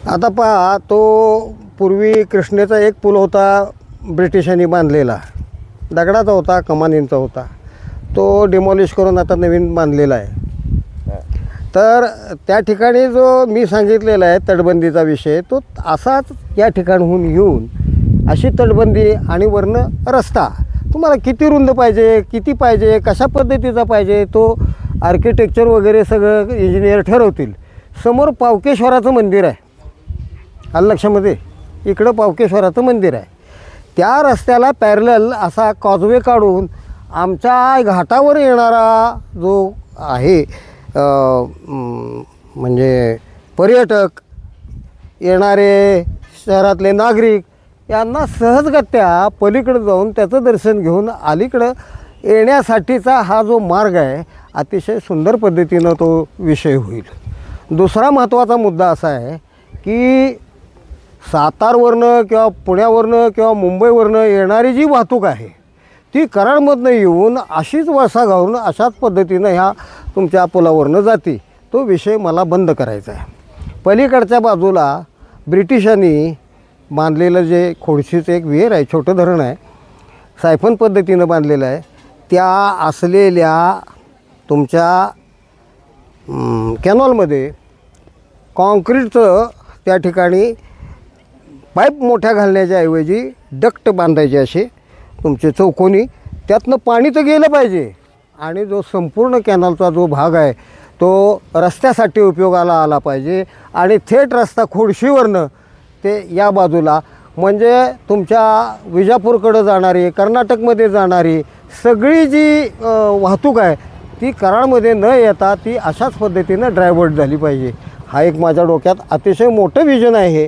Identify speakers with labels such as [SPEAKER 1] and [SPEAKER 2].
[SPEAKER 1] आता पहा, तो पूर्वी कृष्णेचा एक पूल होता ब्रिटिशांनी बांधलेला, दगडाचा होता, कमानींचा होता, तो डिमॉलिश करून आता नवीन बांधलेला आहे. तर त्या ठिकाणी जो मी सांगितलेला आहे तटबंदीचा विषय, तो असाच या ठिकाणहून येऊन अशी तटबंदी आणि वरनं रस्ता तुम्हाला किती रुंद पाहिजे, किती पाहिजे, कशा पद्धतीचा पाहिजे, तो आर्किटेक्चर वगैरे सगळं इंजिनियर ठरवतील. समोर पावकेश्वराचं मंदिर आहे, आलं लक्षामध्ये, इकडं पावकेश्वराचं मंदिर आहे. त्या रस्त्याला पॅरलल असा कॉजवे काढून आमच्या घाटावर येणारा जो आहे म्हणजे पर्यटक, येणारे शहरातले नागरिक यांना सहजगत्या पलीकडे जाऊन त्याचं दर्शन घेऊन अलीकडं येण्यासाठीचा हा जो मार्ग आहे अतिशय सुंदर पद्धतीनं तो विषय होईल. दुसरा महत्त्वाचा मुद्दा असा आहे की सातारवरनं किंवा पुण्यावरनं किंवा मुंबईवरनं येणारी जी वाहतूक आहे ती कराडमधनं येऊन अशीच वळसा घालून अशाच पद्धतीनं ह्या तुमच्या पुलावरनं जाते. तो विषय मला बंद करायचा आहे. पलीकडच्या बाजूला ब्रिटिशांनी बांधलेलं जे खोडशीचं एक विहीर आहे, छोटं धरण आहे, सायफन पद्धतीनं बांधलेलं आहे, त्या असलेल्या तुमच्या कॅनॉलमध्ये कॉन्क्रीटचं त्या ठिकाणी पाईप मोठ्या घालण्याच्या ऐवजी डक्ट बांधायचे असे तुमचे चौकोनी, त्यातनं पाणी तर गेलं पाहिजे आणि जो संपूर्ण कॅनॉलचा जो भाग आहे तो रस्त्यासाठी उपयोगाला आला पाहिजे आणि थेट रस्ता खोडशीवरनं ते या बाजूला, म्हणजे तुमच्या विजापूरकडं जाणारी, कर्नाटकमध्ये जाणारी सगळी जी वाहतूक आहे ती कराडमध्ये न येता ती अशाच पद्धतीनं ड्रायव्हर्ट झाली पाहिजे. हा एक माझ्या डोक्यात अतिशय मोठं विजन आहे.